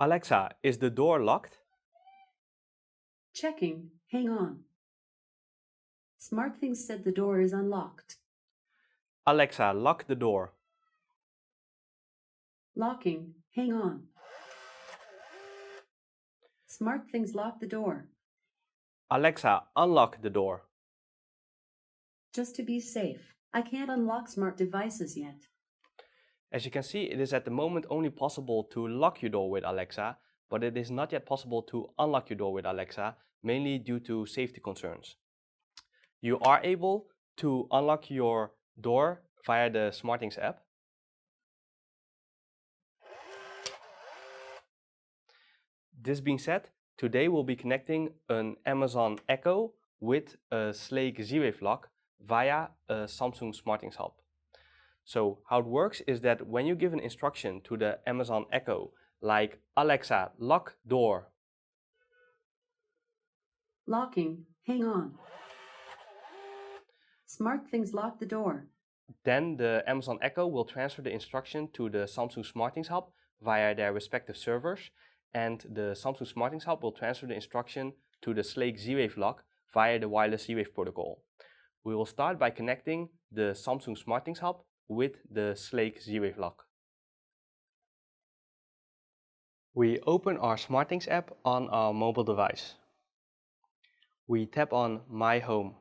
Alexa, is the door locked? Checking. Hang on. SmartThings said the door is unlocked. Alexa, lock the door. Locking. Hang on. SmartThings locked the door. Alexa, unlock the door. Just to be safe, I can't unlock smart devices yet. As you can see, it is at the moment only possible to lock your door with Alexa, but it is not yet possible to unlock your door with Alexa, mainly due to safety concerns. You are able to unlock your door via the SmartThings app. This being said, today we'll be connecting an Amazon Echo with a Schlage Z-Wave lock via a Samsung SmartThings hub. So how it works is that when you give an instruction to the Amazon Echo, like Alexa, lock door. Locking. Hang on. SmartThings lock the door. Then the Amazon Echo will transfer the instruction to the Samsung SmartThings hub via their respective servers, and the Samsung SmartThings hub will transfer the instruction to the Schlage Z-Wave lock via the wireless Z-Wave protocol. We will start by connecting the Samsung SmartThings hub with the Schlage Z-Wave lock. We open our SmartThings app on our mobile device. We tap on My Home.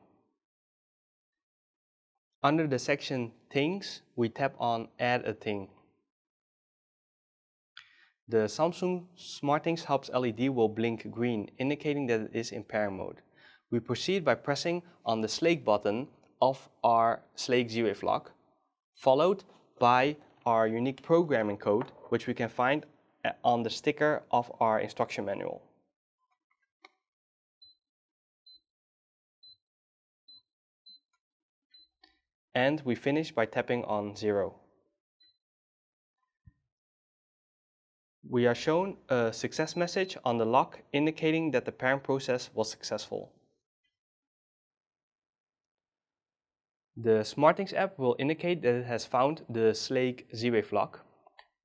Under the section Things, we tap on Add a Thing. The Samsung SmartThings Hub's LED will blink green, indicating that it is in pair mode. We proceed by pressing on the Schlage button of our Schlage Z-Wave lock, followed by our unique programming code, which we can find on the sticker of our instruction manual. And we finish by tapping on 0. We are shown a success message on the lock indicating that the pairing process was successful. The SmartThings app will indicate that it has found the Schlage Z-Wave lock.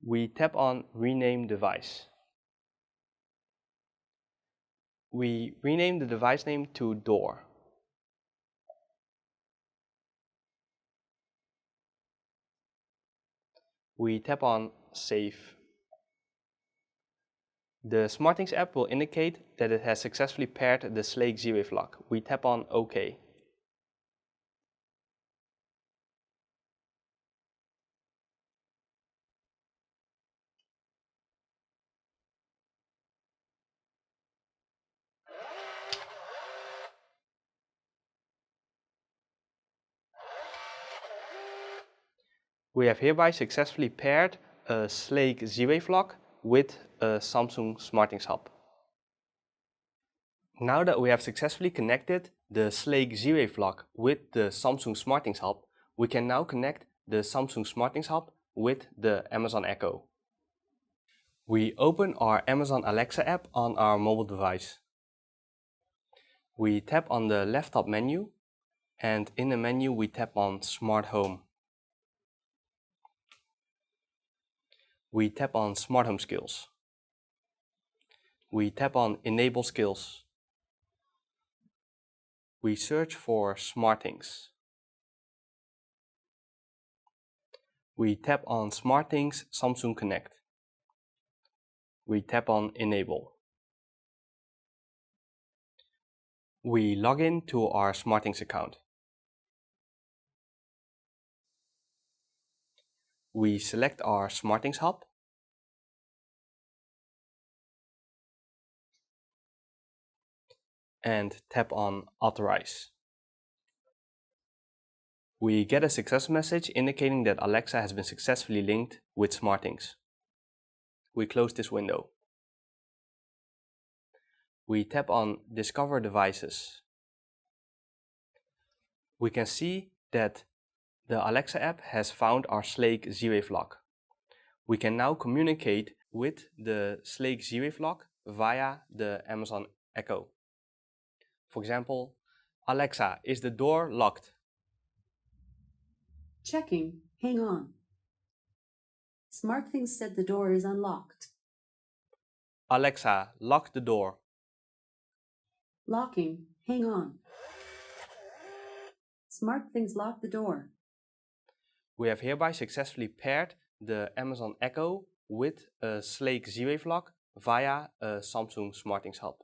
We tap on Rename Device. We rename the device name to Door. We tap on Save. The SmartThings app will indicate that it has successfully paired the Schlage Z-Wave lock. We tap on OK. We have hereby successfully paired a Schlage Z-Wave lock with a Samsung SmartThings hub. Now that we have successfully connected the Schlage Z-Wave lock with the Samsung SmartThings hub, we can now connect the Samsung SmartThings hub with the Amazon Echo. We open our Amazon Alexa app on our mobile device. We tap on the left top menu, and in the menu we tap on Smart Home. We tap on Smart Home Skills. We tap on Enable Skills. We search for SmartThings. We tap on SmartThings Samsung Connect. We tap on Enable. We log in to our SmartThings account. We select our SmartThings hub. And tap on Authorize. We get a success message indicating that Alexa has been successfully linked with SmartThings. We close this window. We tap on Discover Devices. We can see that the Alexa app has found our Schlage Z-Wave lock. We can now communicate with the Schlage Z-Wave lock via the Amazon Echo. For example, Alexa, is the door locked? Checking. Hang on. SmartThings said the door is unlocked. Alexa, lock the door. Locking. Hang on. SmartThings lock the door. We have hereby successfully paired the Amazon Echo with a Schlage Z-Wave lock via a Samsung SmartThings hub.